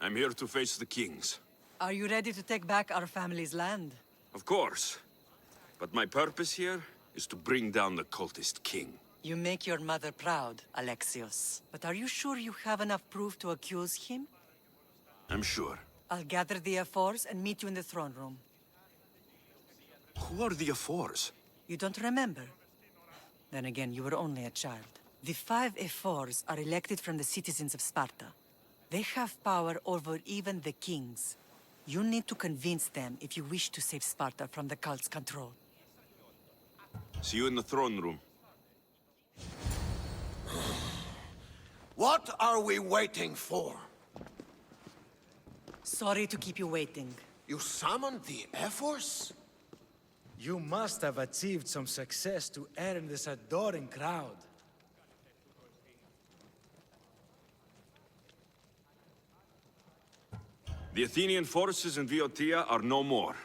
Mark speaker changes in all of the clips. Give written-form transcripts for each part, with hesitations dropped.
Speaker 1: I'm here to face the kings.
Speaker 2: Are you ready to take back our family's land?
Speaker 1: Of course. But my purpose here is to bring down the cultist king.
Speaker 2: You make your mother proud, Alexios. But are you sure you have enough proof to accuse him?
Speaker 1: I'm sure.
Speaker 2: I'll gather the F4s and meet you in the throne room.
Speaker 1: Who are the F4s?
Speaker 2: You don't remember? Then again, you were only a child. The 5 F4s are elected from the citizens of Sparta. They have power over even the kings. You need to convince them if you wish to save Sparta from the cult's control.
Speaker 1: See you in the throne room.
Speaker 3: What are we waiting for?
Speaker 2: Sorry to keep you waiting.
Speaker 3: You summoned the F-Force?
Speaker 4: You must have achieved some success to earn this adoring crowd.
Speaker 1: The Athenian forces in Viotia are no more.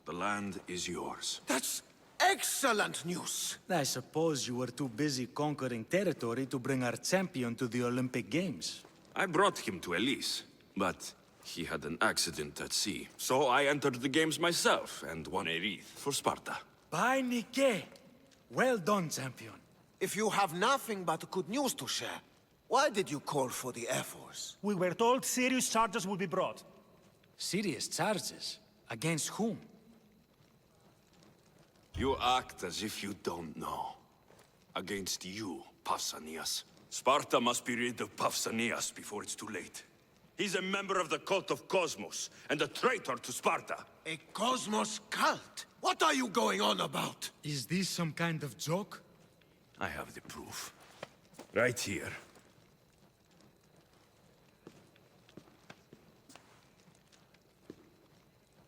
Speaker 1: The land is yours.
Speaker 3: That's excellent news!
Speaker 4: I suppose you were too busy conquering territory to bring our champion to the Olympic Games.
Speaker 1: I brought him to Elise, but he had an accident at sea. So I entered the games myself and won a wreath for Sparta.
Speaker 4: By Nike! Well done, champion.
Speaker 3: If you have nothing but good news to share, why did you call for the F-Force?
Speaker 5: We were told serious charges would be brought.
Speaker 4: Serious charges? Against whom?
Speaker 1: You act as if you don't know. Against you, Pausanias. Sparta must be rid of Pausanias before it's too late. He's a member of the cult of Cosmos, and a traitor to Sparta.
Speaker 3: A Cosmos cult? What are you going on about?
Speaker 4: Is this some kind of joke?
Speaker 1: I have the proof. Right here.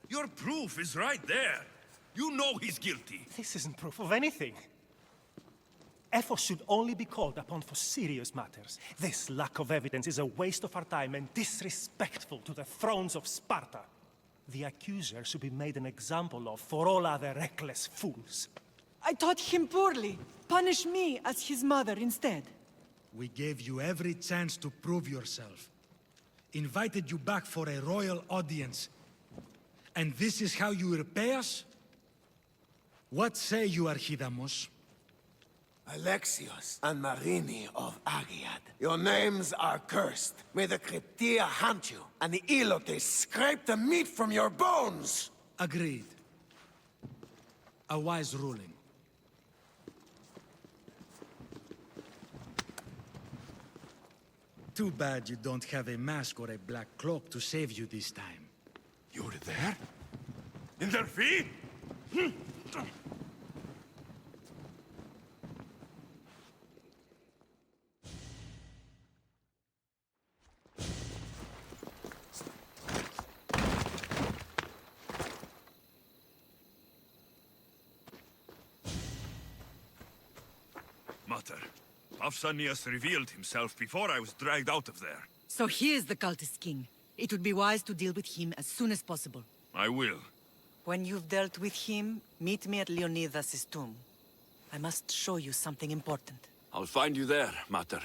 Speaker 1: Your proof is right there. You know he's guilty.
Speaker 5: This isn't proof of anything. Ephos should only be called upon for serious matters. This lack of evidence is a waste of our time and disrespectful to the thrones of Sparta. The accuser should be made an example of for all other reckless fools.
Speaker 2: I taught him poorly. Punish me as his mother instead.
Speaker 4: We gave you every chance to prove yourself. Invited you back for a royal audience. And this is how you repay us? What say you, Archidamos?
Speaker 3: Alexios and Marini of Agiad. Your names are cursed. May the Cryptia hunt you, and the Elotes scrape the meat from your bones!
Speaker 4: Agreed. A wise ruling. Too bad you don't have a mask or a black cloak to save you this time.
Speaker 1: You were there? In their feet? Mater, Pausanias revealed himself before I was dragged out of there.
Speaker 2: So he is the cultist king. It would be wise to deal with him as soon as possible.
Speaker 1: I will.
Speaker 2: When you've dealt with him, meet me at Leonidas' tomb. I must show you something important.
Speaker 1: I'll find you there, Mater.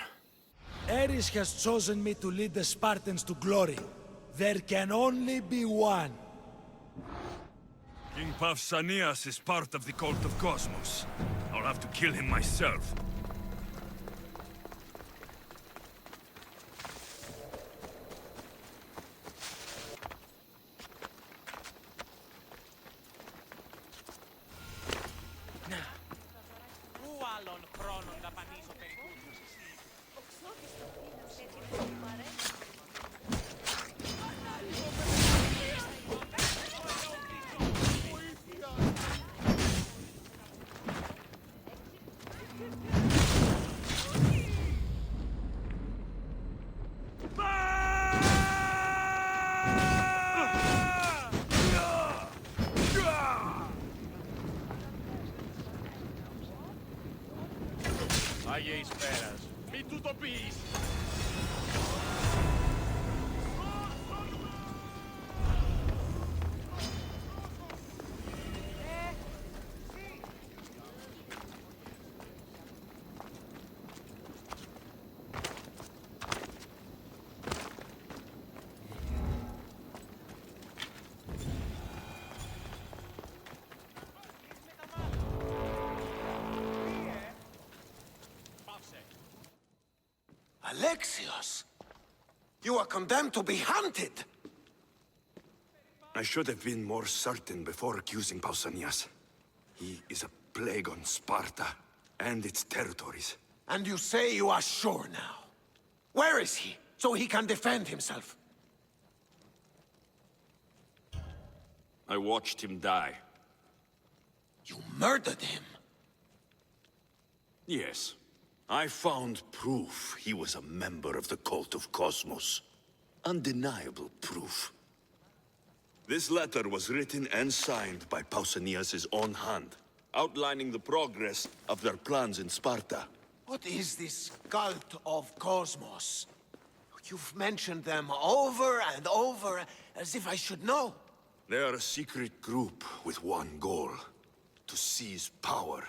Speaker 4: Ares has chosen me to lead the Spartans to glory. There can only be one.
Speaker 1: King Pausanias is part of the cult of Cosmos. I'll have to kill him myself.
Speaker 6: Άγιε πέρας, μη του το πεις!
Speaker 3: Alexios! You are condemned to be hunted!
Speaker 1: I should have been more certain before accusing Pausanias. He is a plague on Sparta and its territories.
Speaker 3: And you say you are sure now? Where is he, so he can defend himself?
Speaker 1: I watched him die.
Speaker 3: You murdered him?
Speaker 1: Yes. I found proof he was a member of the cult of Cosmos. Undeniable proof. This letter was written and signed by Pausanias' own hand, outlining the progress of their plans in Sparta.
Speaker 3: What is this cult of Cosmos? You've mentioned them over and over, as if I should know.
Speaker 1: They are a secret group with one goal: to seize power.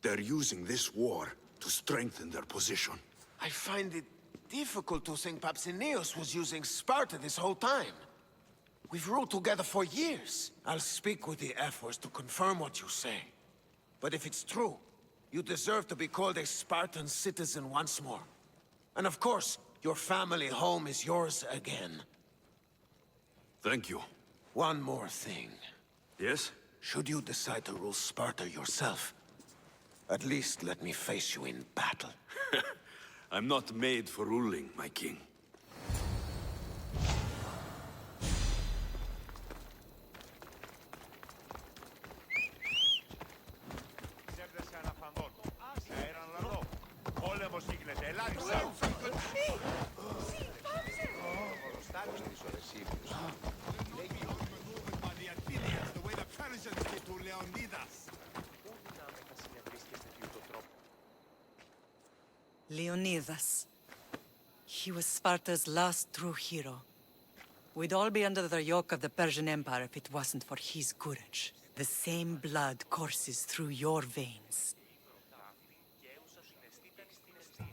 Speaker 1: They're using this war to strengthen their position.
Speaker 3: I find it difficult to think Pausanias was using Sparta this whole time. We've ruled together for years. I'll speak with the Ephors to confirm what you say. But if it's true, you deserve to be called a Spartan citizen once more. And of course, your family home is yours again.
Speaker 1: Thank you.
Speaker 3: One more thing.
Speaker 1: Yes?
Speaker 3: Should you decide to rule Sparta yourself, at least let me face you in battle.
Speaker 1: I'm not made for ruling, my king.
Speaker 2: Leonidas. He was Sparta's last true hero. We'd all be under the yoke of the Persian Empire if it wasn't for his courage. The same blood courses through your veins.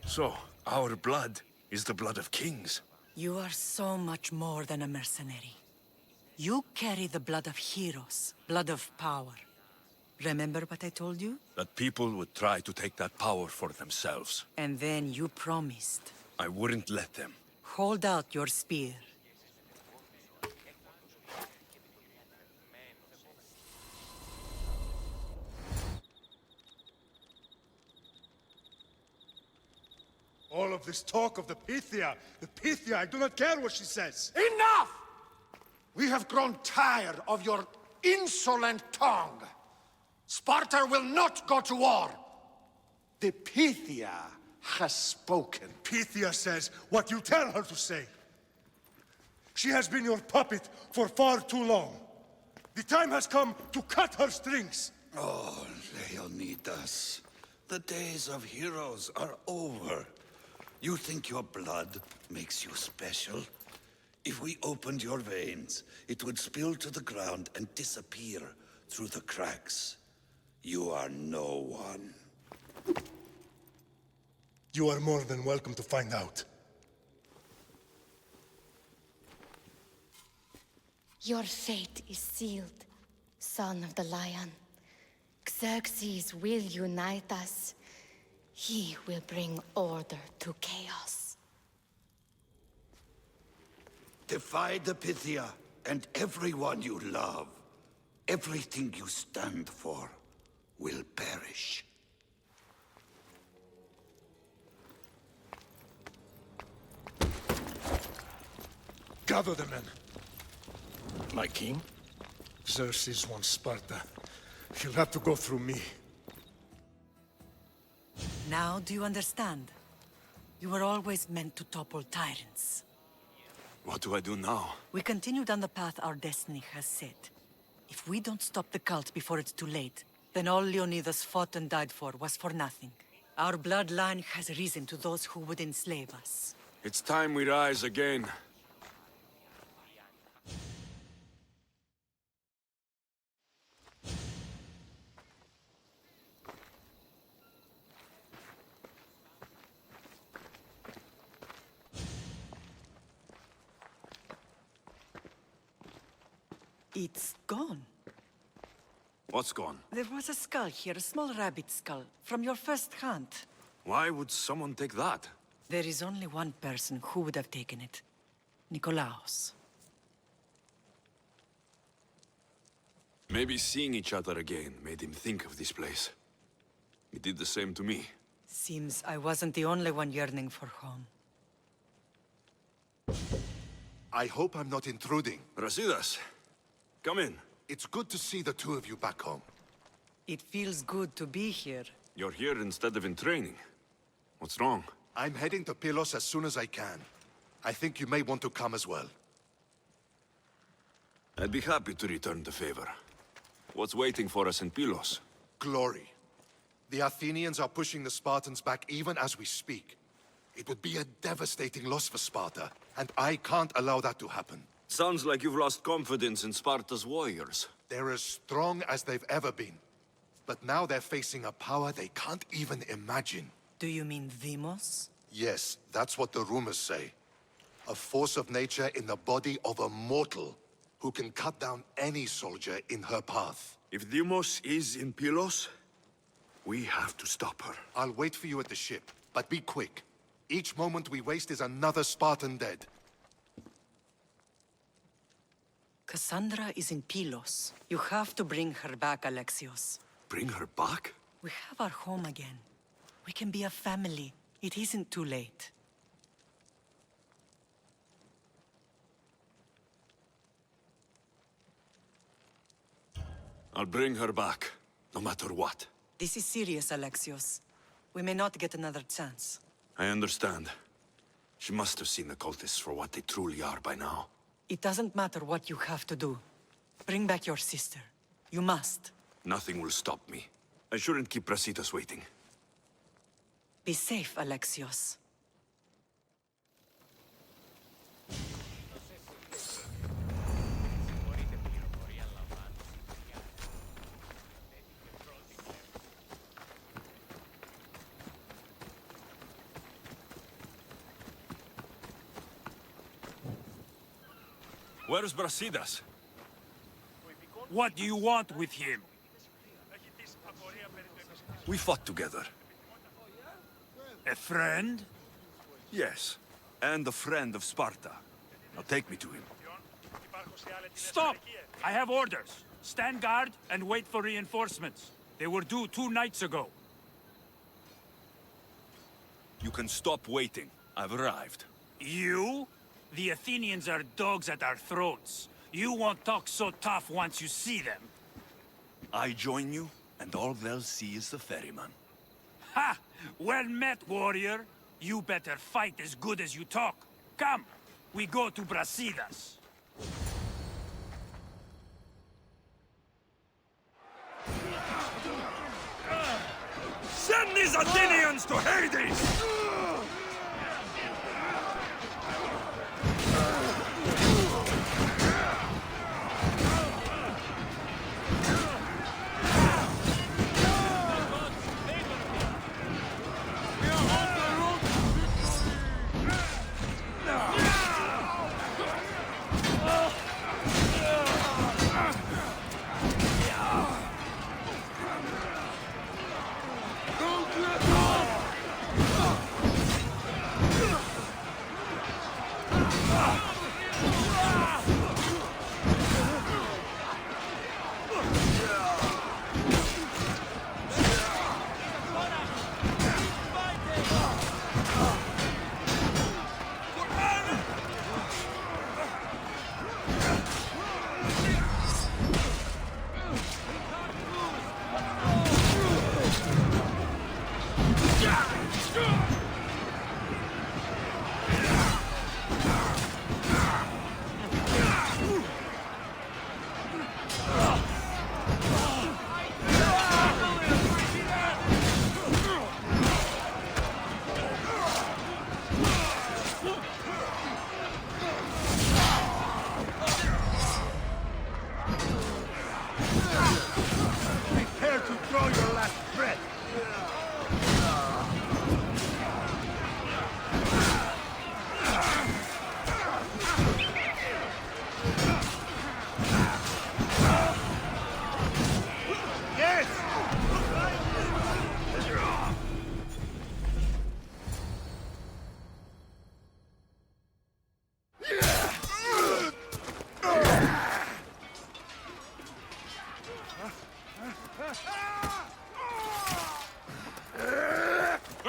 Speaker 1: So, our blood is the blood of kings.
Speaker 2: You are so much more than a mercenary. You carry the blood of heroes, blood of power. Remember what I told you?
Speaker 1: That people would try to take that power for themselves.
Speaker 2: And then you promised.
Speaker 1: I wouldn't let them.
Speaker 2: Hold out your spear.
Speaker 7: All of this talk of the Pythia, I do not care what she says.
Speaker 3: Enough!
Speaker 7: We have grown tired of your insolent tongue. Sparta will not go to war. The Pythia has spoken. Pythia says what you tell her to say. She has been your puppet for far too long. The time has come to cut her strings.
Speaker 8: Oh, Leonidas, the days of heroes are over. You think your blood makes you special? If we opened your veins, it would spill to the ground and disappear through the cracks. You are no one.
Speaker 7: You are more than welcome to find out.
Speaker 9: Your fate is sealed, son of the lion. Xerxes will unite us. He will bring order to chaos.
Speaker 8: Defy the Pythia and everyone you love. Everything you stand for will perish.
Speaker 7: Gather the men.
Speaker 1: My king?
Speaker 7: Xerxes wants Sparta. He'll have to go through me.
Speaker 2: Now do you understand? You were always meant to topple tyrants.
Speaker 1: What do I do now?
Speaker 2: We continue down the path our destiny has set. If we don't stop the cult before it's too late, then all Leonidas fought and died for was for nothing. Our bloodline has risen to those who would enslave us.
Speaker 1: It's time we rise again.
Speaker 2: It's gone.
Speaker 1: What's gone?
Speaker 2: There was a skull here, a small rabbit skull, from your first hunt.
Speaker 1: Why would someone take that?
Speaker 2: There is only one person who would have taken it. Nikolaos.
Speaker 1: Maybe seeing each other again made him think of this place. He did the same to me.
Speaker 2: Seems I wasn't the only one yearning for home.
Speaker 10: I hope I'm not intruding.
Speaker 1: Brasidas, come in.
Speaker 10: It's good to see the two of you back home.
Speaker 2: It feels good to be here.
Speaker 1: You're here instead of in training. What's wrong?
Speaker 10: I'm heading to Pylos as soon as I can. I think you may want to come as well.
Speaker 1: I'd be happy to return the favor. What's waiting for us in Pylos?
Speaker 10: Glory. The Athenians are pushing the Spartans back even as we speak. It would be a devastating loss for Sparta, and I can't allow that to happen.
Speaker 1: Sounds like you've lost confidence in Sparta's warriors.
Speaker 10: They're as strong as they've ever been. But now they're facing a power they can't even imagine.
Speaker 2: Do you mean Demos?
Speaker 10: Yes, that's what the rumors say. A force of nature in the body of a mortal who can cut down any soldier in her path.
Speaker 1: If Demos is in Pylos, we have to stop her.
Speaker 10: I'll wait for you at the ship, but be quick. Each moment we waste is another Spartan dead.
Speaker 2: Cassandra is in Pylos. You have to bring her back, Alexios.
Speaker 1: Bring her back?
Speaker 2: We have our home again. We can be a family. It isn't too late.
Speaker 1: I'll bring her back, no matter what.
Speaker 2: This is serious, Alexios. We may not get another chance.
Speaker 1: I understand. She must have seen the cultists for what they truly are by now.
Speaker 2: It doesn't matter what you have to do. Bring back your sister. You must.
Speaker 1: Nothing will stop me. I shouldn't keep Brasidas waiting.
Speaker 2: Be safe, Alexios.
Speaker 1: Where's Brasidas?
Speaker 6: What do you want with him?
Speaker 1: We fought together.
Speaker 6: A friend?
Speaker 1: Yes, and a friend of Sparta. Now take me to him.
Speaker 6: Stop! I have orders. Stand guard and wait for reinforcements. They were due 2 nights ago.
Speaker 1: You can stop waiting. I've arrived.
Speaker 6: You? The Athenians are dogs at our throats. You won't talk so tough once you see them.
Speaker 1: I join you, and all they'll see is the ferryman.
Speaker 6: Ha! Well met, warrior. You better fight as good as you talk. Come, we go to Brasidas.
Speaker 1: Send these Athenians to Hades!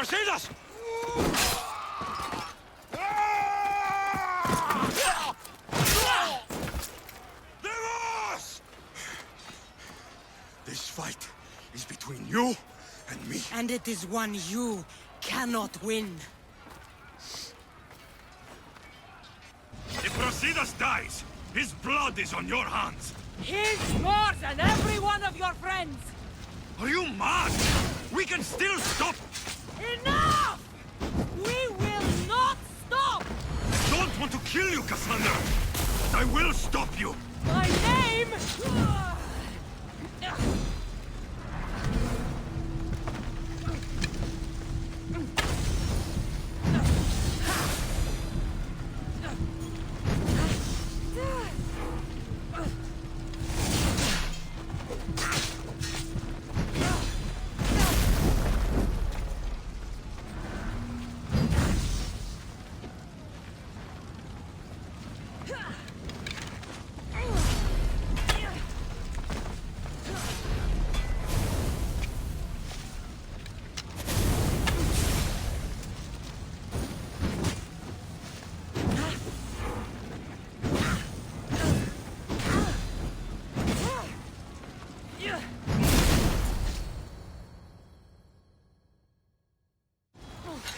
Speaker 1: sidas! Devos! This fight is between you and me.
Speaker 2: And it is one you cannot win.
Speaker 1: If Brasidas dies, his blood is on your hands.
Speaker 2: His, yours, and every one of your friends!
Speaker 1: Are you mad? We can still stop.
Speaker 2: Enough! We will not stop!
Speaker 1: I don't want to kill you, Cassandra. But I will stop you.
Speaker 2: My name...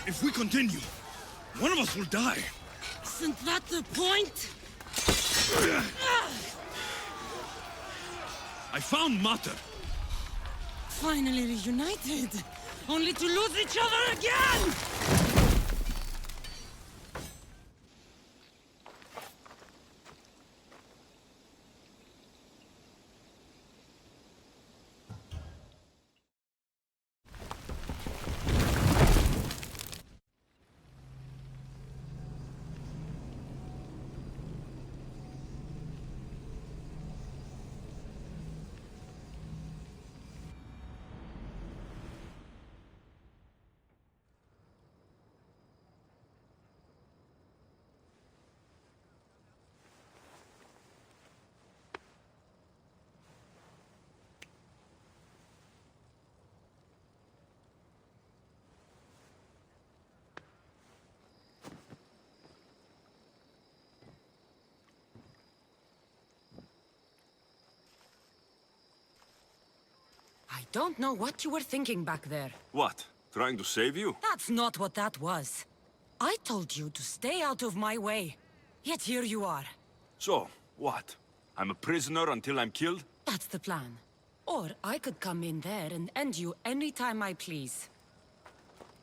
Speaker 1: If we continue, one of us will die.
Speaker 2: Isn't that the point?
Speaker 1: I found Mater.
Speaker 2: Finally reunited, only to lose each other again! I don't know what you were thinking back there.
Speaker 1: What? Trying to save you?
Speaker 2: That's not what that was. I told you to stay out of my way. Yet here you are.
Speaker 1: So, what? I'm a prisoner until I'm killed?
Speaker 2: That's the plan. Or I could come in there and end you any time I please.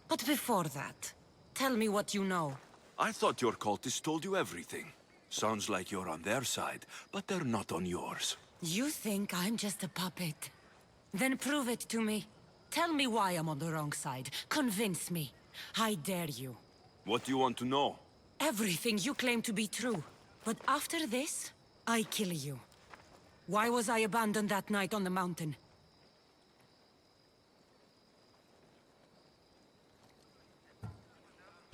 Speaker 2: But before that, tell me what you know.
Speaker 1: I thought your cultists told you everything. Sounds like you're on their side, but they're not on yours.
Speaker 2: You think I'm just a puppet? Then prove it to me. Tell me why I'm on the wrong side. Convince me. I dare you.
Speaker 1: What do you want to know?
Speaker 2: Everything you claim to be true. But after this, I kill you. Why was I abandoned that night on the mountain?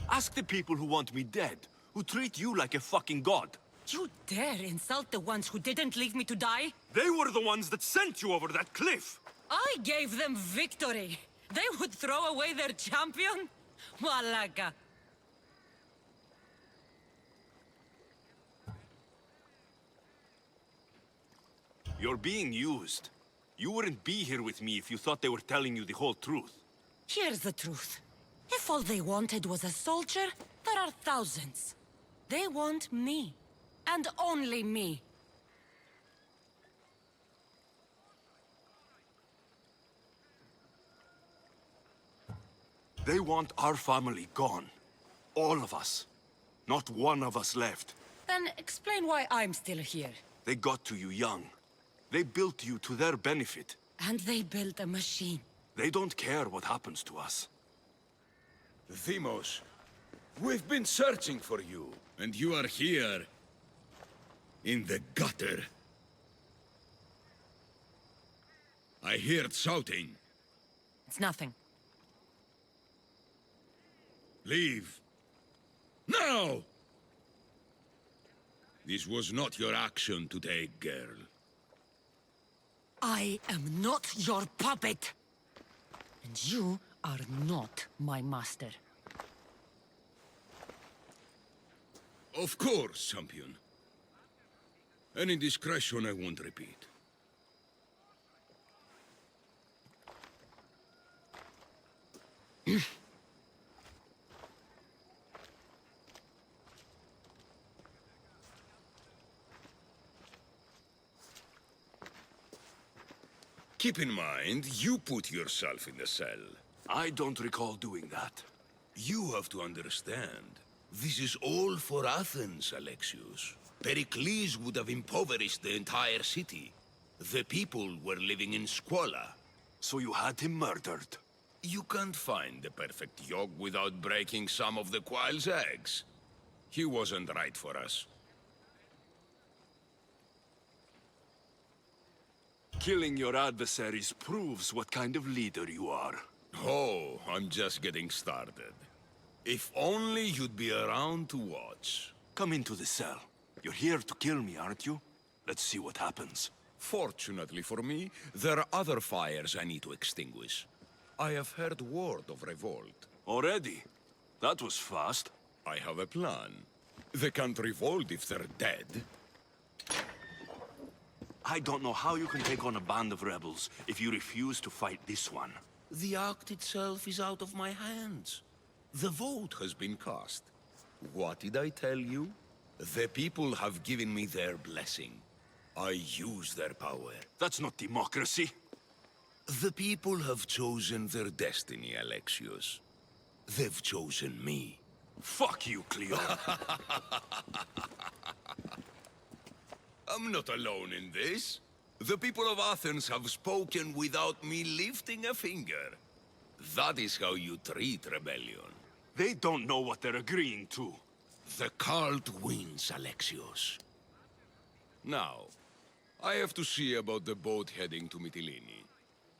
Speaker 1: Ask the people who want me dead, who treat you like a fucking god.
Speaker 2: You dare insult the ones who didn't leave me to die?
Speaker 1: They were the ones that sent you over that cliff!
Speaker 2: I gave them victory! They would throw away their champion? Malaka.
Speaker 1: You're being used. You wouldn't be here with me if you thought they were telling you the whole truth.
Speaker 2: Here's the truth. If all they wanted was a soldier, there are thousands. They want me. And only me.
Speaker 1: They want our family gone. All of us. Not one of us left.
Speaker 2: Then explain why I'm still here.
Speaker 1: They got to you young. They built you to their benefit.
Speaker 2: And they built a machine.
Speaker 1: They don't care what happens to us.
Speaker 8: Themos, we've been searching for you, and you are here. In the gutter. I heard shouting.
Speaker 2: It's nothing.
Speaker 8: Leave. Now! This was not your action to take, girl.
Speaker 2: I am not your puppet. And you
Speaker 11: are not my master.
Speaker 1: Of course, champion. Any indiscretion I won't repeat. Keep in mind, you put yourself in the cell. I don't recall doing that. You have to understand. This is all for Athens, Alexios. Pericles would have impoverished the entire city. The people were living in squalor. So you had him murdered? You can't find the perfect yolk without breaking some of the quail's eggs. He wasn't right for us. Killing your adversaries proves what kind of leader you are. Oh, I'm just getting started. If only you'd be around to watch. Come into the cell. You're here to kill me, aren't you? Let's see what happens. Fortunately for me, there are other fires I need to extinguish. I have heard word of revolt. Already? That was fast. I have a plan. They can't revolt if they're dead. I don't know how you can take on a band of rebels if you refuse to fight this one. The act itself is out of my hands. The vote has been cast. What did I tell you? The people have given me their blessing. I use their power. That's not democracy. The people have chosen their destiny, Alexios. They've chosen me. Fuck you, Cleon. I'm not alone in this. The people of Athens have spoken without me lifting a finger. That is how you treat rebellion. They don't know what they're agreeing to. The cult wins, Alexios. Now, I have to see about the boat heading to Mytilene.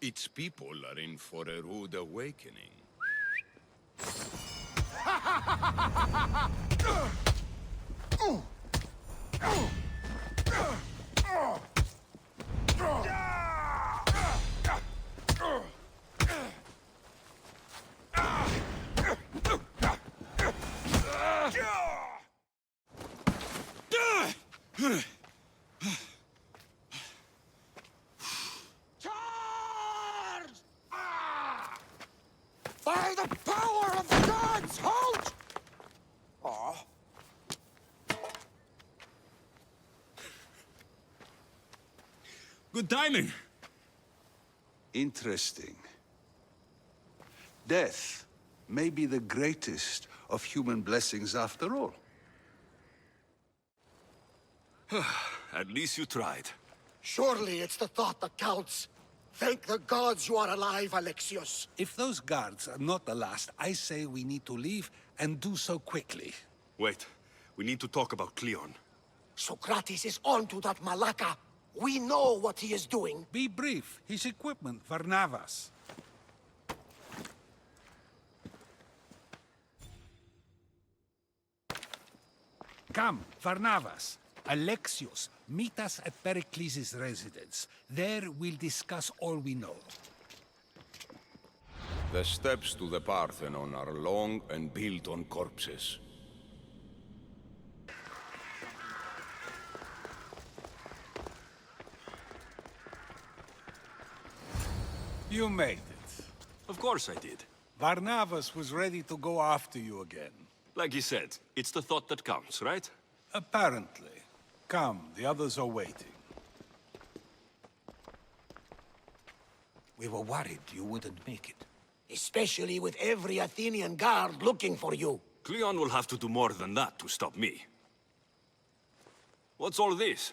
Speaker 1: Its people are in for a rude awakening.
Speaker 3: By the power of the gods, halt!
Speaker 1: Good timing.
Speaker 8: Interesting. Death may be the greatest of human blessings after all.
Speaker 1: At least you tried.
Speaker 3: Surely it's the thought that counts. Thank the gods you are alive, Alexios.
Speaker 12: If those guards are not the last, I say we need to leave and do so quickly.
Speaker 1: Wait, we need to talk about Cleon.
Speaker 3: Socrates is on to that Malaka. We know what he is doing.
Speaker 12: Be brief. His equipment, Varnavas. Come, Varnavas. Alexios, meet us at Pericles' residence. There we'll discuss all we know.
Speaker 1: The steps to the Parthenon are long and built on corpses.
Speaker 12: You made it.
Speaker 1: Of course I did.
Speaker 12: Varnavas was ready to go after you again.
Speaker 1: Like he said, it's the thought that counts, right?
Speaker 12: Apparently. Come, the others are waiting. We were worried you wouldn't make it.
Speaker 3: Especially with every Athenian guard looking for you.
Speaker 1: Cleon will have to do more than that to stop me. What's all this?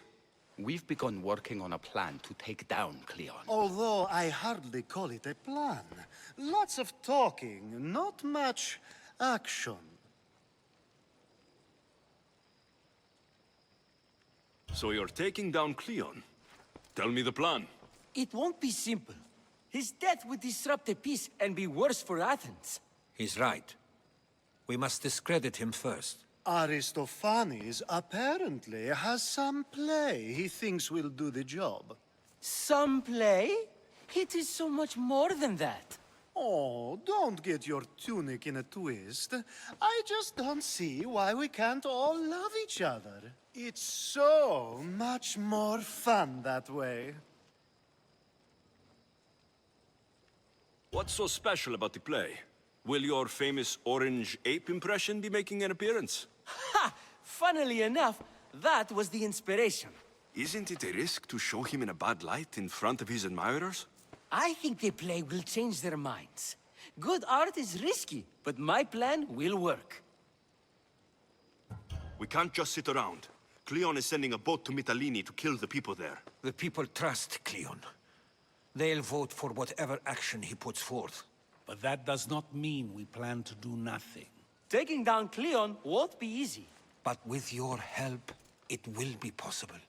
Speaker 13: We've begun working on a plan to take down Cleon.
Speaker 14: Although I hardly call it a plan. Lots of talking, not much action.
Speaker 1: So you're taking down Cleon? Tell me the plan.
Speaker 15: It won't be simple. His death would disrupt the peace and be worse for Athens.
Speaker 16: He's right. We must discredit him first.
Speaker 14: Aristophanes apparently has some play he thinks will do the job.
Speaker 15: Some play? It is so much more than that.
Speaker 14: Oh, don't get your tunic in a twist. I just don't see why we can't all love each other. It's so much more fun that way.
Speaker 1: What's so special about the play? Will your famous orange ape impression be making an appearance?
Speaker 15: Ha! Funnily enough, that was the inspiration.
Speaker 1: Isn't it a risk to show him in a bad light in front of his admirers?
Speaker 15: I think the play will change their minds. Good art is risky, but my plan will work.
Speaker 1: We can't just sit around. Cleon is sending a boat to Mytilene to kill the people there.
Speaker 12: The people trust Cleon. They'll vote for whatever action he puts forth. But that does not mean we plan to do nothing.
Speaker 15: Taking down Cleon won't be easy.
Speaker 12: But with your help, it will be possible.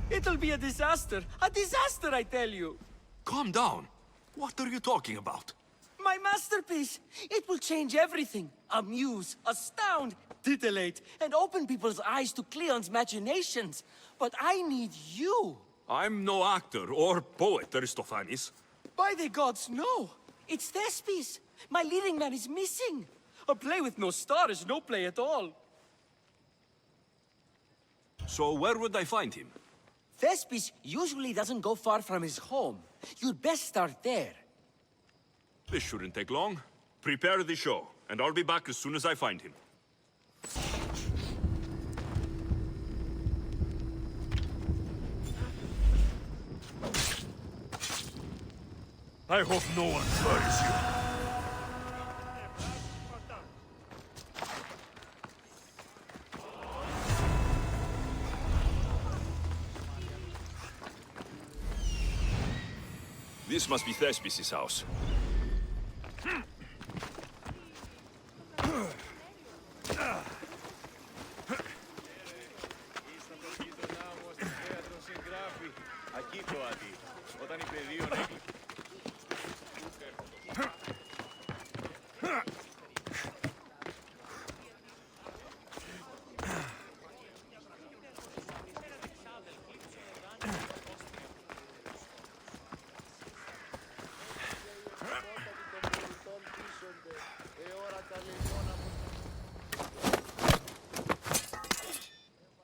Speaker 15: It'll be a disaster! A disaster, I tell you!
Speaker 1: Calm down. What are you talking about?
Speaker 15: My masterpiece! It will change everything. Amuse, astound, titillate, and open people's eyes to Cleon's machinations. But I need you!
Speaker 1: I'm no actor or poet, Aristophanes.
Speaker 15: By the gods, no! It's Thespis! My leading man is missing! A play with no star is no play at all.
Speaker 1: So where would I find him?
Speaker 15: Thespis usually doesn't go far from his home. You'd best start there.
Speaker 1: This shouldn't take long. Prepare the show, and I'll be back as soon as I find him. I hope no one buries you. This must be Thespis' house.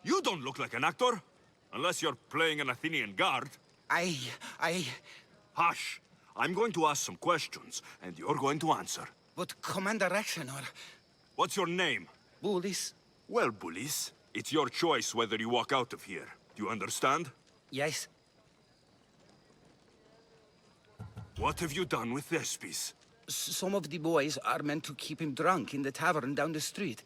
Speaker 1: You don't look like an actor. Unless you're playing an Athenian guard. Hush. I'm going to ask some questions, and you're going to answer.
Speaker 13: But Commander Raxenor...
Speaker 1: What's your name?
Speaker 13: Bullis.
Speaker 1: Well, Bullis, it's your choice whether you walk out of here. Do you understand?
Speaker 13: Yes.
Speaker 1: What have you done with Thespis?
Speaker 13: Some of the boys are meant to keep him drunk in the tavern down the street.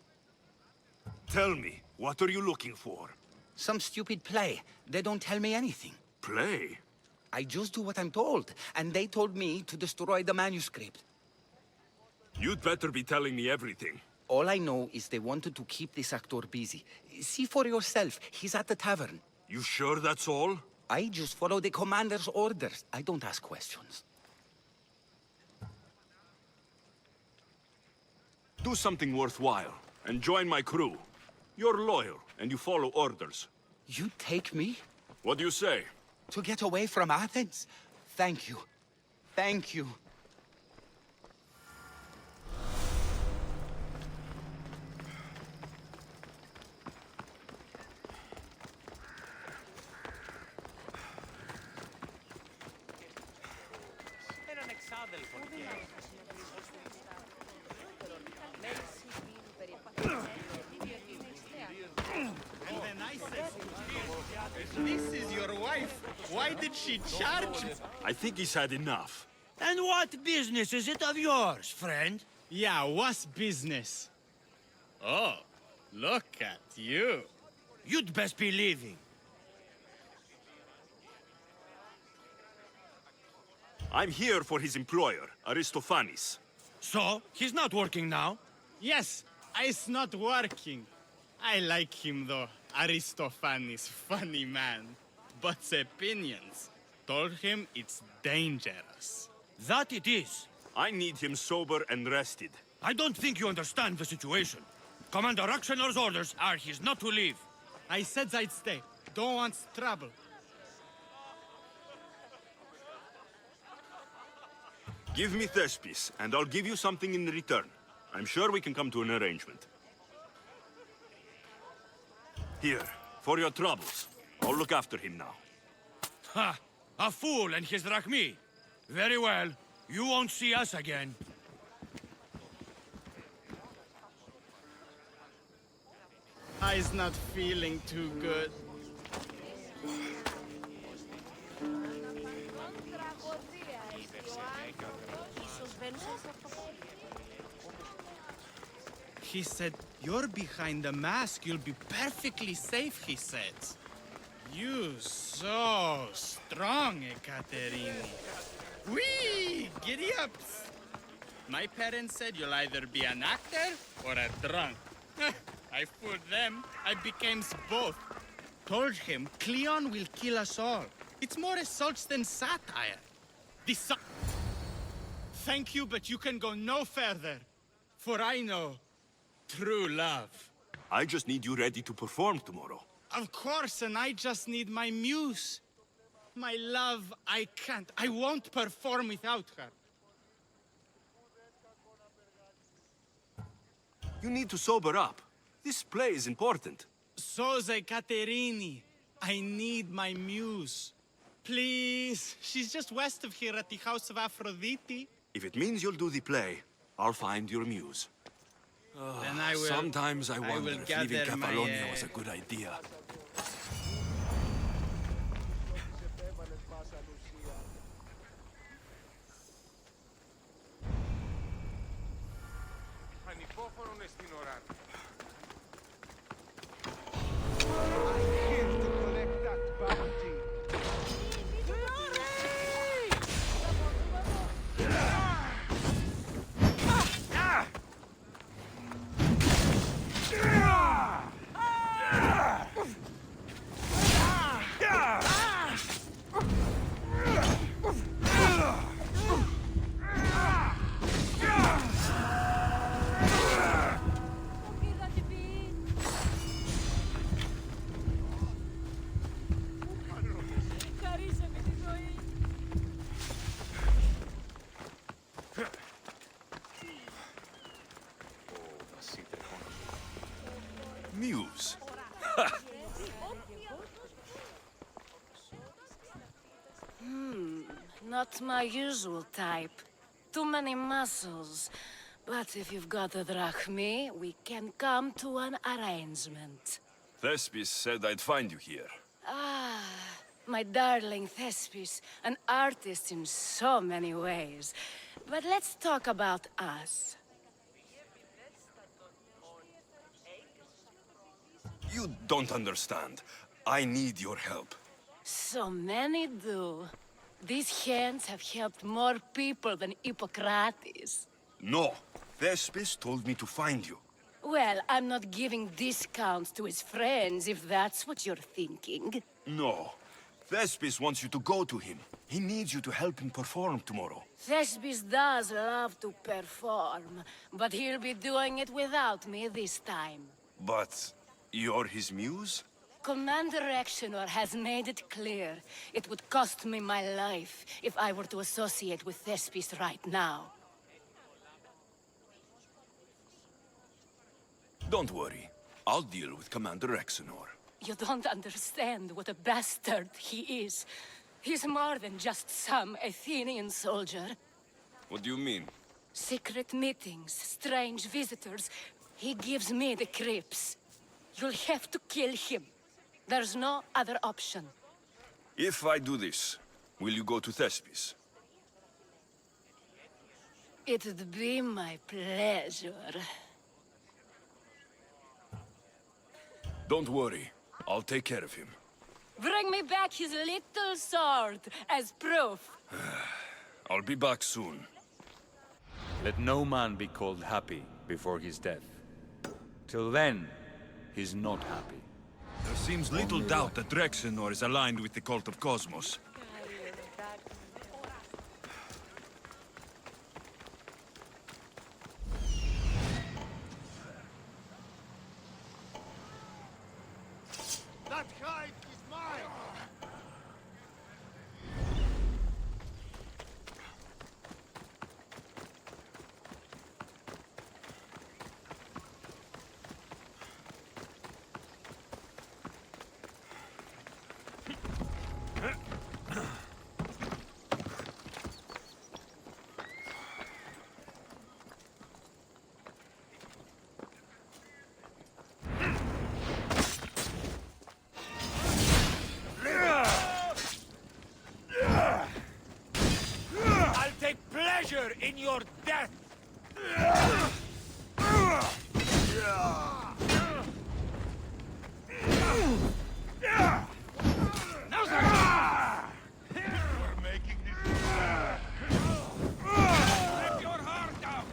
Speaker 1: Tell me, what are you looking for?
Speaker 13: Some stupid play. They don't tell me anything.
Speaker 1: Play?
Speaker 13: I just do what I'm told, and they told me to destroy the manuscript.
Speaker 1: You'd better be telling me everything.
Speaker 13: All I know is they wanted to keep this actor busy. See for yourself, he's at the tavern.
Speaker 1: You sure that's all?
Speaker 13: I just follow the commander's orders. I don't ask questions.
Speaker 1: Do something worthwhile, and join my crew. You're loyal, and you follow orders.
Speaker 13: You take me?
Speaker 1: What do you say?
Speaker 13: To get away from Athens? Thank you. Thank you.
Speaker 17: This is your wife. Why did she charge?
Speaker 1: I think he's had enough.
Speaker 6: And what business is it of yours, friend?
Speaker 17: Yeah, what's business? Oh, look at you.
Speaker 6: You'd best be leaving.
Speaker 1: I'm here for his employer, Aristophanes.
Speaker 6: So, he's not working now?
Speaker 17: Yes, it's not working. I like him though. Aristophanes, funny man. But opinions told him it's dangerous.
Speaker 6: That it is.
Speaker 1: I need him sober and rested.
Speaker 6: I don't think you understand the situation. Commander Raxenor's orders are he's not to leave.
Speaker 17: I said I'd stay. Don't want trouble.
Speaker 1: Give me Thespis, and I'll give you something in return. I'm sure we can come to an arrangement. Here, for your troubles. I'll look after him now.
Speaker 6: Ha! A fool and his drachmi. Very well. You won't see us again.
Speaker 17: I's not feeling too good. He said, "You're behind the mask. You'll be perfectly safe," he said. You so strong, Ekaterini. Whee! Giddy ups! My parents said you'll either be an actor or a drunk. I fooled them. I became both. Told him Cleon will kill us all. It's more assaults than satire. Thank you, but you can go no further. For I know true love.
Speaker 1: I just need you ready to perform tomorrow.
Speaker 17: Of course, and I just need my muse. My love, I can't. I won't perform without her.
Speaker 1: You need to sober up. This play is important.
Speaker 17: Soze Caterini, I need my muse. Please, she's just west of here at the House of Aphrodite.
Speaker 1: If it means you'll do the play, I'll find your muse.
Speaker 17: Then I will.
Speaker 1: Sometimes I wonder if leaving
Speaker 17: gather my,
Speaker 1: Catalonia was a good idea. Muse.
Speaker 11: Not my usual type. Too many muscles. But if you've got a drachmi, we can come to an arrangement.
Speaker 1: Thespis said I'd find you here.
Speaker 11: Ah, my darling Thespis, an artist in so many ways. But let's talk about us.
Speaker 1: You don't understand. I need your help.
Speaker 11: So many do. These hands have helped more people than Hippocrates.
Speaker 1: No. Thespis told me to find you.
Speaker 11: Well, I'm not giving discounts to his friends, if that's what you're thinking.
Speaker 1: No. Thespis wants you to go to him. He needs you to help him perform tomorrow.
Speaker 11: Thespis does love to perform, but he'll be doing it without me this time.
Speaker 1: But you're his muse?
Speaker 11: Commander Exenor has made it clear it would cost me my life if I were to associate with Thespis right now.
Speaker 1: Don't worry. I'll deal with Commander Exenor.
Speaker 11: You don't understand what a bastard he is. He's more than just some Athenian soldier.
Speaker 1: What do you mean?
Speaker 11: Secret meetings, strange visitors. He gives me the creeps. You'll have to kill him. There's no other option.
Speaker 1: If I do this, will you go to Thespis?
Speaker 11: It'd be my pleasure.
Speaker 1: Don't worry. I'll take care of him.
Speaker 11: Bring me back his little sword as proof.
Speaker 1: I'll be back soon.
Speaker 18: Let no man be called happy before his death. Till then, he's not happy.
Speaker 6: There seems little doubt that Rexenor is aligned with the cult of Cosmos.
Speaker 14: That hide is mine!
Speaker 6: in your death!
Speaker 1: You're making this...
Speaker 6: Let your heart out!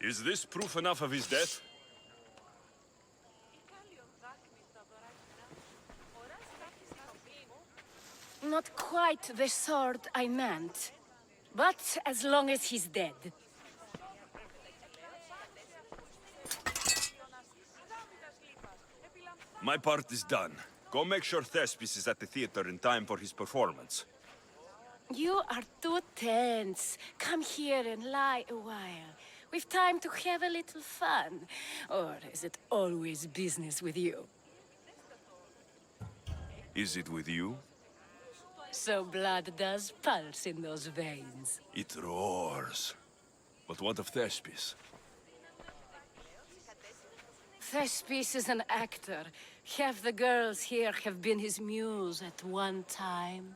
Speaker 1: Is this proof enough of his death?
Speaker 11: Not quite the sort I meant. But as long as he's dead.
Speaker 1: My part is done. Go make sure Thespis is at the theater in time for his performance.
Speaker 11: You are too tense. Come here and lie a while. We've time to have a little fun. Or is it always business with you?
Speaker 1: Is it with you?
Speaker 11: So blood does pulse in those veins.
Speaker 1: It roars. But what of Thespis?
Speaker 11: Thespis is an actor. Half the girls here have been his muse at one time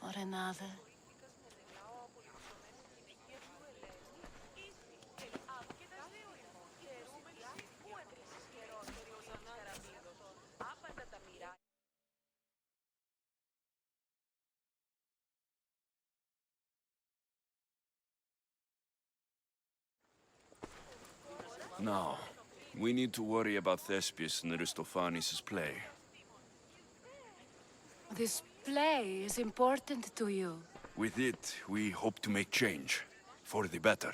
Speaker 11: or another.
Speaker 1: Now, we need to worry about Thespis and Aristophanes' play.
Speaker 11: This play is important to you.
Speaker 1: With it, we hope to make change. For the better.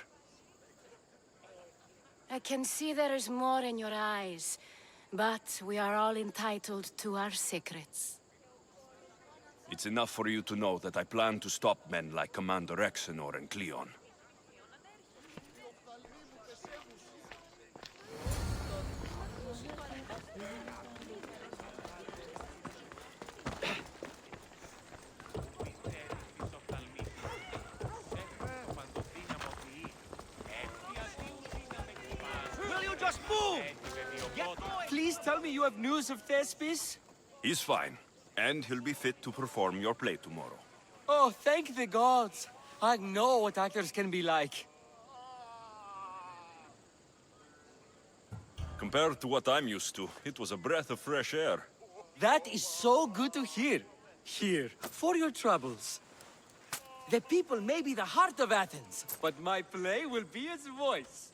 Speaker 11: I can see there is more in your eyes, but we are all entitled to our secrets.
Speaker 1: It's enough for you to know that I plan to stop men like Commander Exenor and Cleon.
Speaker 15: Will you just move? Please tell me you have news of Thespis?
Speaker 1: He's fine, and he'll be fit to perform your play tomorrow.
Speaker 15: Oh, thank the gods. I know what actors can be like.
Speaker 1: Compared to what I'm used to, it was a breath of fresh air.
Speaker 15: That is so good to hear. Here, for your troubles. The people may be the heart of Athens, but my play will be its voice.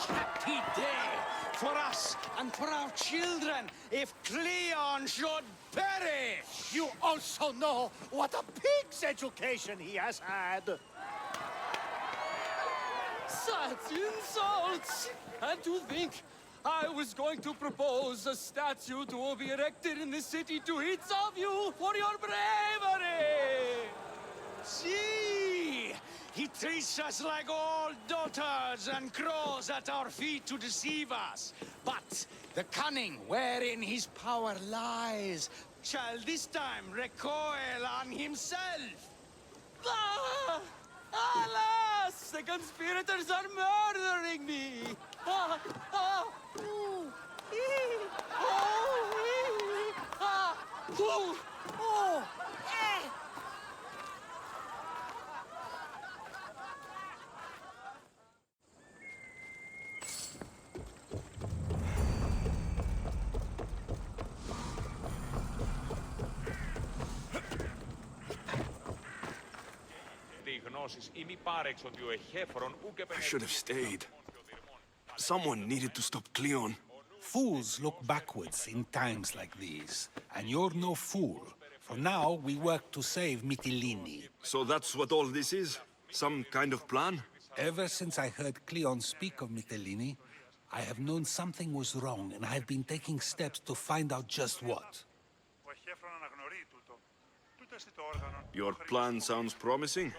Speaker 19: Happy day for us and for our children if Cleon should perish!
Speaker 14: You also know what a pig's education he has had.
Speaker 15: Such insults! And to think I was going to propose a statue to be erected in the city to each of you for your bravery!
Speaker 19: See! He treats us like old dotards and crows at our feet to deceive us. But the cunning wherein his power lies shall this time recoil on himself.
Speaker 15: Ah! Alas! The conspirators are murdering me! Ah! Ah! Ooh! Ee!
Speaker 1: I should have stayed. Someone needed to stop Cleon.
Speaker 12: Fools look backwards in times like these, and you're no fool. For now, we work to save Mytilene.
Speaker 1: So that's what all this is? Some kind of plan?
Speaker 12: Ever since I heard Cleon speak of Mytilene, I have known something was wrong, and I have been taking steps to find out just what.
Speaker 1: Your plan sounds promising.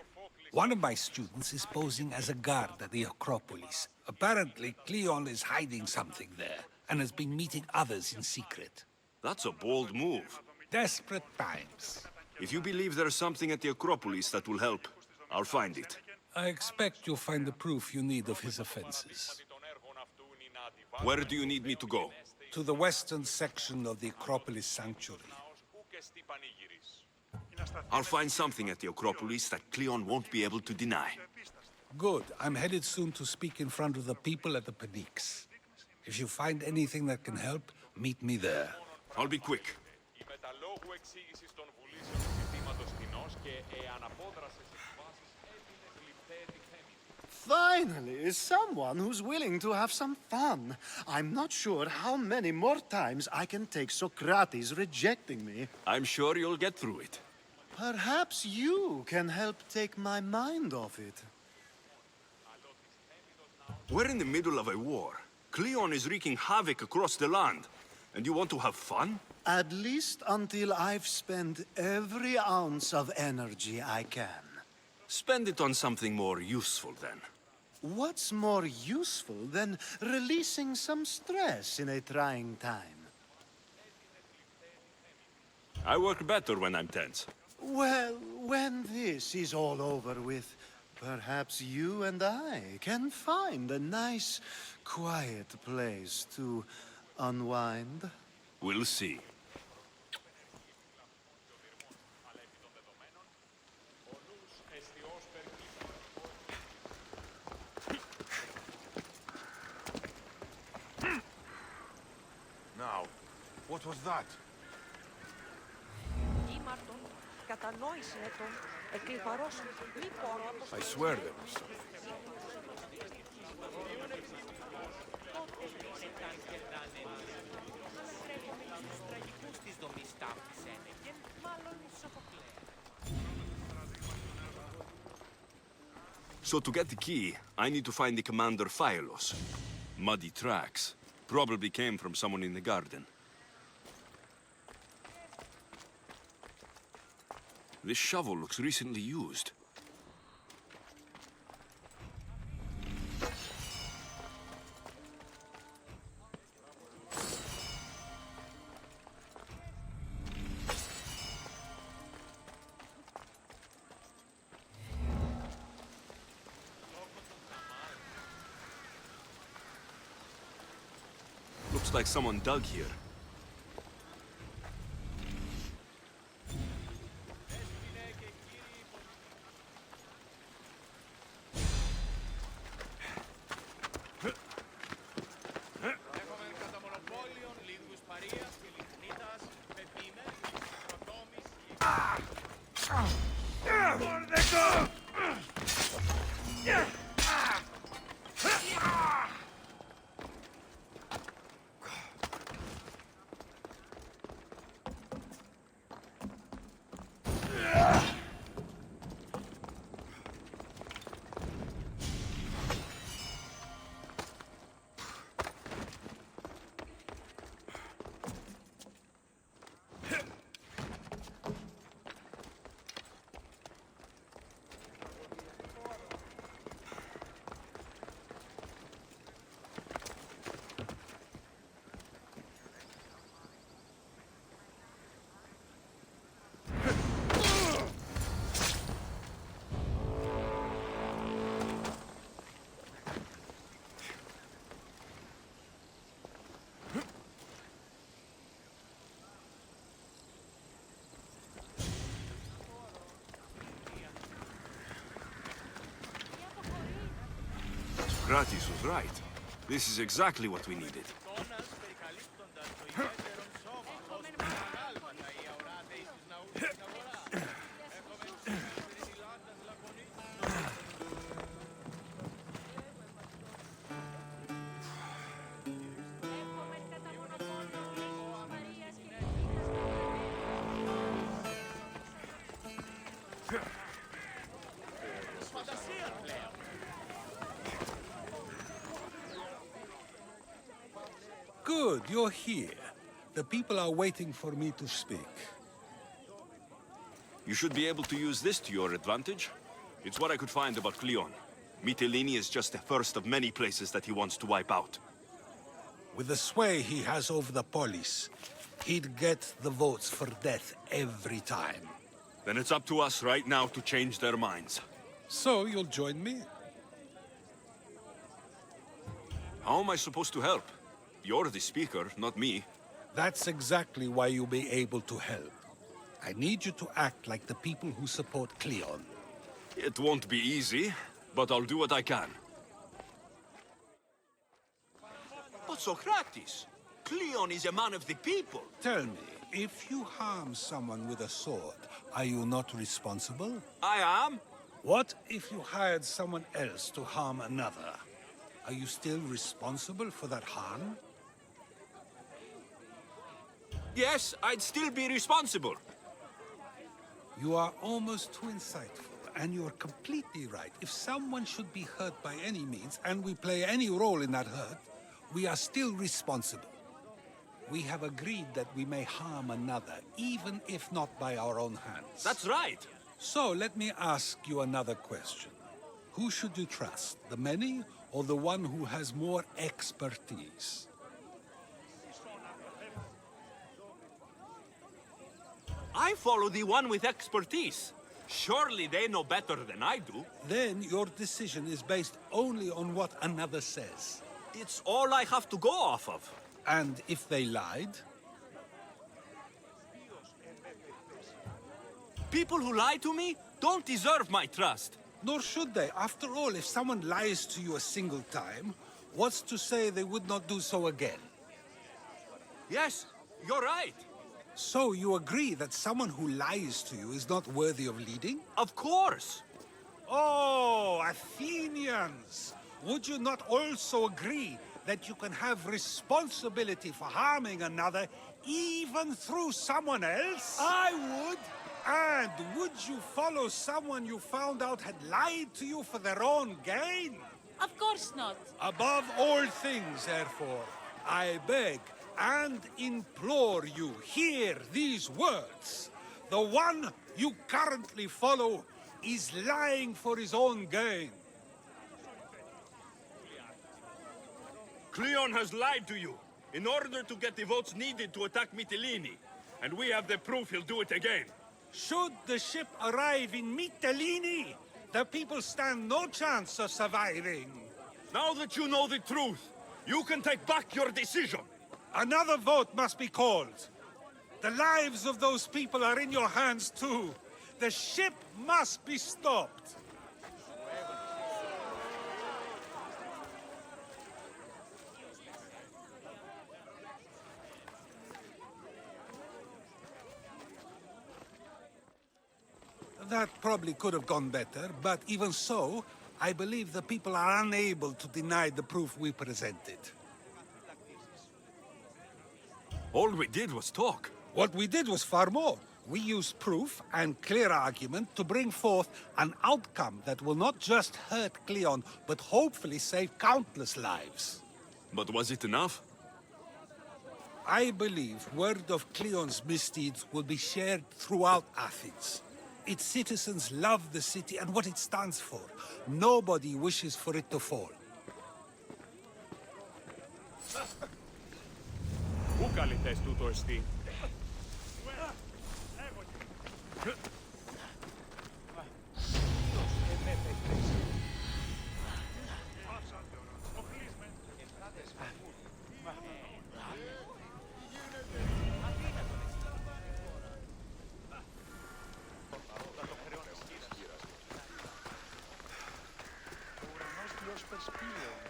Speaker 12: One of my students is posing as a guard at the Acropolis. Apparently, Cleon is hiding something there, and has been meeting others in secret.
Speaker 1: That's a bold move.
Speaker 12: Desperate times.
Speaker 1: If you believe there's something at the Acropolis that will help, I'll find it.
Speaker 12: I expect you'll find the proof you need of his offenses.
Speaker 1: Where do you need me to go?
Speaker 12: To the western section of the Acropolis Sanctuary.
Speaker 1: I'll find something at the Acropolis that Cleon won't be able to deny.
Speaker 12: Good. I'm headed soon to speak in front of the people at the Pnyx. If you find anything that can help, meet me there.
Speaker 1: I'll be quick.
Speaker 14: Finally, someone who's willing to have some fun. I'm not sure how many more times I can take Socrates rejecting me.
Speaker 1: I'm sure you'll get through it.
Speaker 14: Perhaps you can help take my mind off it.
Speaker 1: We're in the middle of a war. Cleon is wreaking havoc across the land. And you want to have fun?
Speaker 14: At least until I've spent every ounce of energy I can.
Speaker 1: Spend it on something more useful, then.
Speaker 14: What's more useful than releasing some stress in a trying time?
Speaker 1: I work better when I'm tense.
Speaker 14: Well, when this is all over with, perhaps you and I can find a nice, quiet place to unwind.
Speaker 1: We'll see.
Speaker 10: Now, what was that?
Speaker 1: I swear there was something. So to get the key, I need to find the commander Phylos. Muddy tracks. Probably came from someone in the garden. This shovel looks recently used. Looks like someone dug here. Socrates was right. This is exactly what we needed.
Speaker 12: Good, you're here. The people are waiting for me to speak.
Speaker 1: You should be able to use this to your advantage. It's what I could find about Cleon. Mytilene is just the first of many places that he wants to wipe out.
Speaker 12: With the sway he has over the polis, he'd get the votes for death every time.
Speaker 1: Then it's up to us right now to change their minds.
Speaker 12: So you'll join me?
Speaker 1: How am I supposed to help? You're the speaker, not me.
Speaker 12: That's exactly why you'll be able to help. I need you to act like the people who support Cleon.
Speaker 1: It won't be easy, but I'll do what I can.
Speaker 20: But Socrates, Cleon is a man of the people.
Speaker 12: Tell me, if you harm someone with a sword, are you not responsible?
Speaker 20: I am.
Speaker 12: What if you hired someone else to harm another? Are you still responsible for that harm?
Speaker 20: Yes, I'd still be responsible.
Speaker 12: You are almost too insightful, and you are completely right. If someone should be hurt by any means, and we play any role in that hurt, we are still responsible. We have agreed that we may harm another, even if not by our own hands.
Speaker 20: That's right.
Speaker 12: So let me ask you another question. Who should you trust, the many or the one who has more expertise?
Speaker 20: I follow the one with expertise. Surely they know better than I do.
Speaker 12: Then your decision is based only on what another says.
Speaker 20: It's all I have to go off of.
Speaker 12: And if they lied?
Speaker 20: People who lie to me don't deserve my trust.
Speaker 12: Nor should they. After all, if someone lies to you a single time, what's to say they would not do so again?
Speaker 20: Yes, you're right.
Speaker 12: So you agree that someone who lies to you is not worthy of leading?
Speaker 20: Of course.
Speaker 12: Oh, Athenians! Would you not also agree that you can have responsibility for harming another even through someone else?
Speaker 20: I would.
Speaker 12: And would you follow someone you found out had lied to you for their own gain?
Speaker 11: Of course not.
Speaker 12: Above all things, therefore, I beg and implore you, hear these words. The one you currently follow is lying for his own gain.
Speaker 1: Cleon has lied to you in order to get the votes needed to attack Mytilene. And we have the proof he'll do it again.
Speaker 12: Should the ship arrive in Mytilene, the people stand no chance of surviving.
Speaker 1: Now that you know the truth, you can take back your decision.
Speaker 12: Another vote must be called. The lives of those people are in your hands too. The ship must be stopped. That probably could have gone better, but even so, I believe the people are unable to deny the proof we presented.
Speaker 1: All we did was talk.
Speaker 12: What we did was far more. We used proof and clear argument to bring forth an outcome that will not just hurt Cleon, but hopefully save countless lives.
Speaker 1: But was it enough?
Speaker 12: I believe word of Cleon's misdeeds will be shared throughout Athens. Its citizens love the city and what it stands for. Nobody wishes for it to fall.
Speaker 18: Πού καλυτές τούτο εστί?
Speaker 14: Περισπύλεων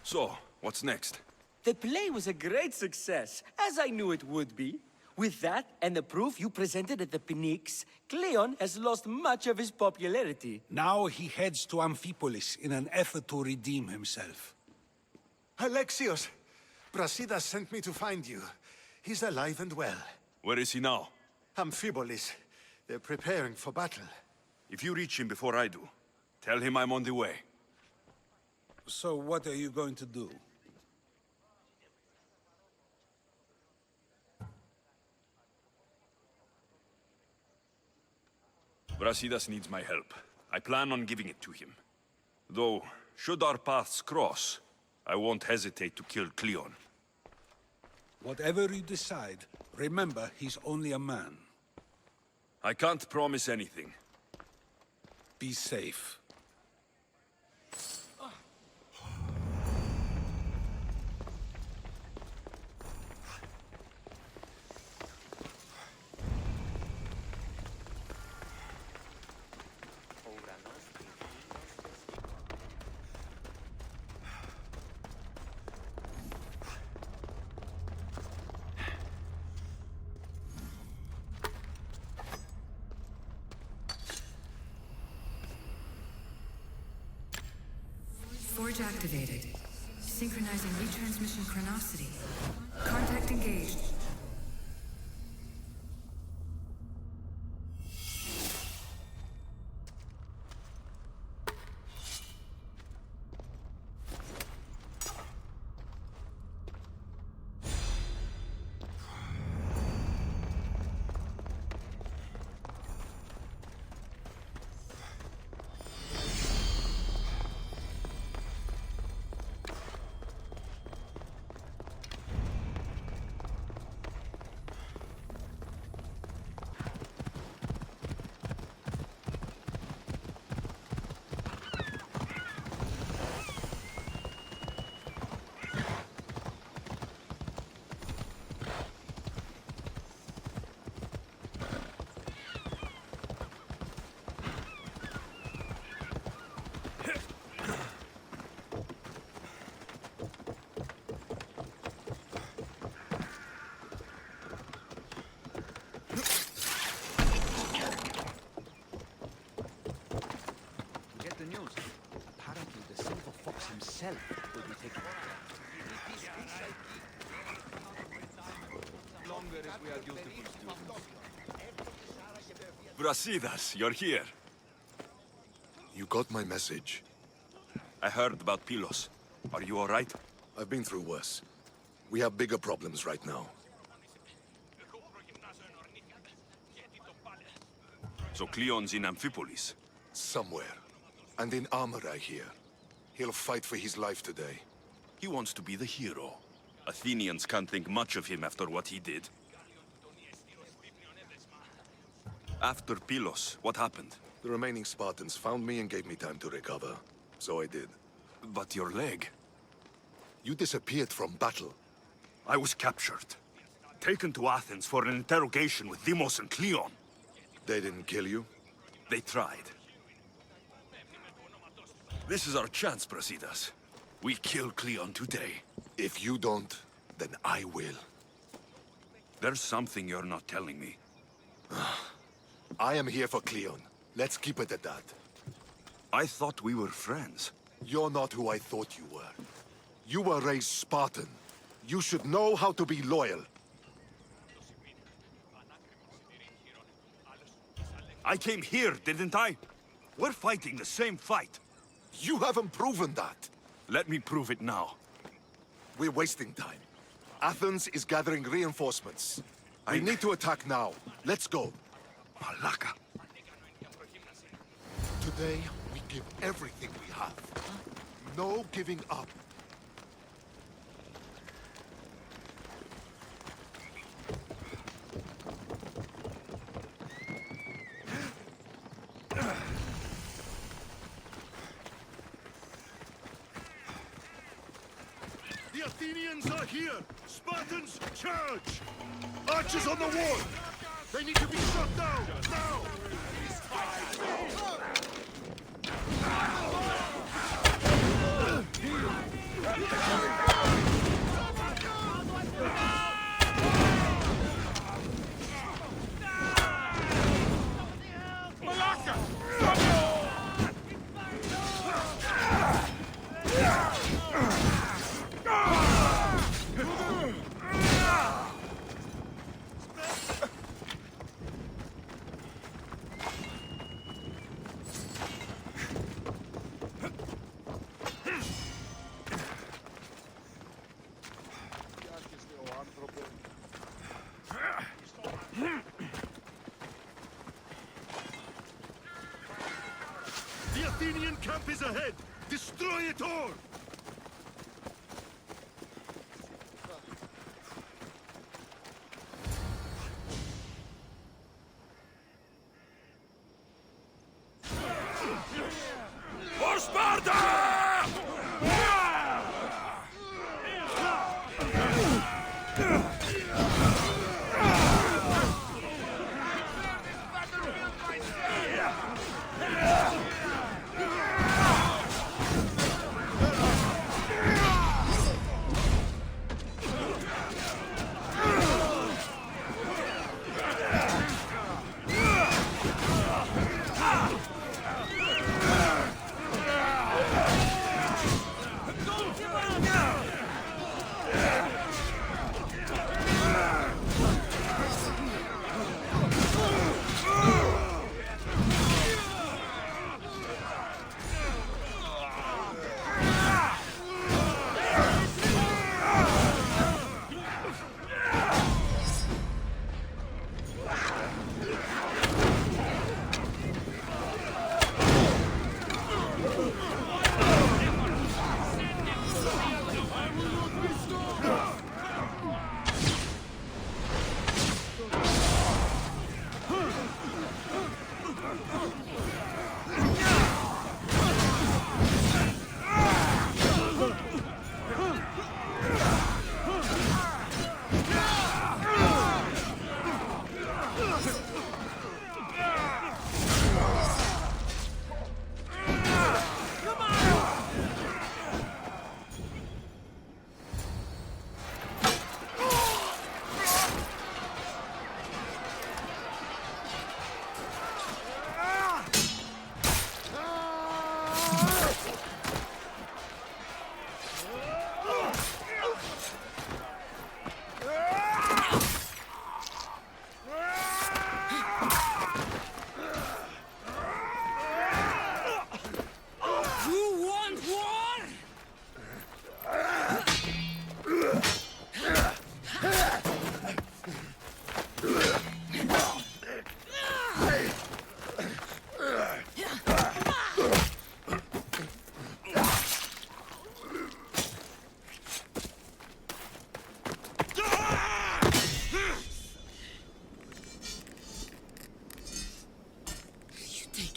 Speaker 1: So, what's next?
Speaker 21: The play was a great success, as I knew it would be. With that, and the proof you presented at the Pnyx, Cleon has lost much of his popularity.
Speaker 12: Now he heads to Amphipolis in an effort to redeem himself.
Speaker 3: Alexios, Brasidas sent me to find you. He's alive and well.
Speaker 1: Where is he now?
Speaker 3: Amphipolis. They're preparing for battle.
Speaker 1: If you reach him before I do, tell him I'm on the way.
Speaker 12: So what are you going to do?
Speaker 1: Brasidas needs my help. I plan on giving it to him. Though, should our paths cross, I won't hesitate to kill Cleon.
Speaker 12: Whatever you decide, remember he's only a man.
Speaker 1: I can't promise anything.
Speaker 12: Be safe.
Speaker 22: Forge activated. Synchronizing retransmission chronicity. Contact engaged.
Speaker 13: Himself will be taken.
Speaker 20: Longer if we are dutiful students.
Speaker 1: Brasidas, you're here.
Speaker 10: You got my message.
Speaker 1: I heard about Pylos. Are you all right?
Speaker 10: I've been through worse. We have bigger problems right now.
Speaker 1: So Cleon's in Amphipolis?
Speaker 10: Somewhere. And in armor, I hear. He'll fight for his life today.
Speaker 1: He wants to be the hero. Athenians can't think much of him after what he did. After Pylos, what happened?
Speaker 10: The remaining Spartans found me and gave me time to recover. So I did.
Speaker 1: But your leg?
Speaker 10: You disappeared from battle.
Speaker 1: I was captured. Taken to Athens for an interrogation with Deimos and Cleon.
Speaker 10: They didn't kill you?
Speaker 1: They tried. This is our chance, Brasidas. We kill Cleon today.
Speaker 10: If you don't, then I will.
Speaker 1: There's something you're not telling me.
Speaker 10: I am here for Cleon. Let's keep it at that.
Speaker 1: I thought we were friends.
Speaker 10: You're not who I thought you were. You were raised Spartan. You should know how to be loyal.
Speaker 1: I came here, didn't I? We're fighting the same fight.
Speaker 10: You haven't proven that.
Speaker 1: Let me prove it now.
Speaker 10: We're wasting time. Athens is gathering reinforcements. We need to attack now. Let's go.
Speaker 1: Malaka.
Speaker 10: Today, we give everything we have. No giving up.
Speaker 1: The Athenians are here! Spartans, charge! Archers on the wall! They need to be shot down! Now!
Speaker 10: Athenian camp is ahead! Destroy it all!
Speaker 1: For Sparta!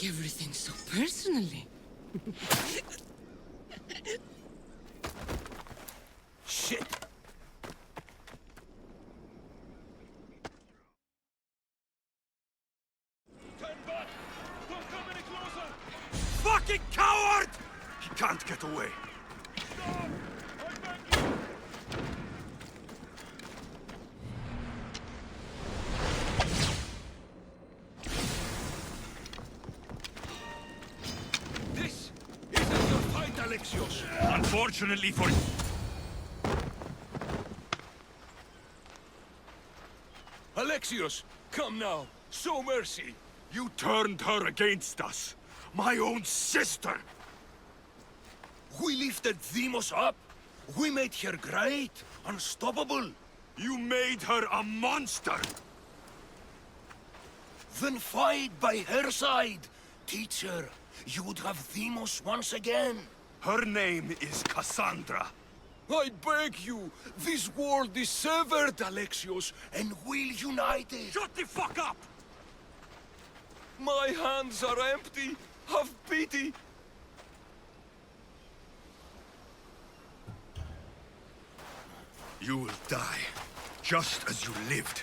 Speaker 22: Everything so personally.
Speaker 1: Shit! Turn back! Don't come any closer! Fucking coward! He can't get away. Stop! I beg you! Alexios. Unfortunately for you. Alexios, come now. Show mercy. You turned her against us. My own sister. We lifted Demos up. We made her great, unstoppable. You made her a monster. Then fight by her side. Teach her. You would have Demos once again. Her name is Cassandra. I beg you, this world is severed, Alexios, and we'll unite it. Shut the fuck up! My hands are empty. Have pity. You will die, just as you lived.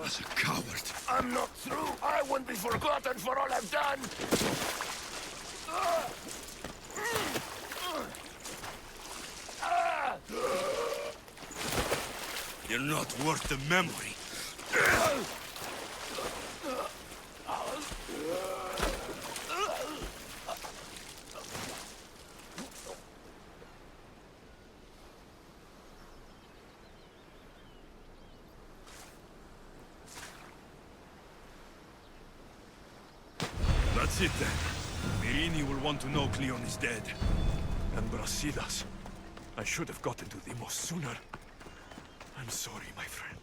Speaker 1: As a coward. I'm not through. I won't be forgotten for all I've done. You're not worth the memory. That's it then. Myrrine will want to know Cleon is dead. And Brasidas. I should have gotten to Demos sooner. I'm sorry, my friend.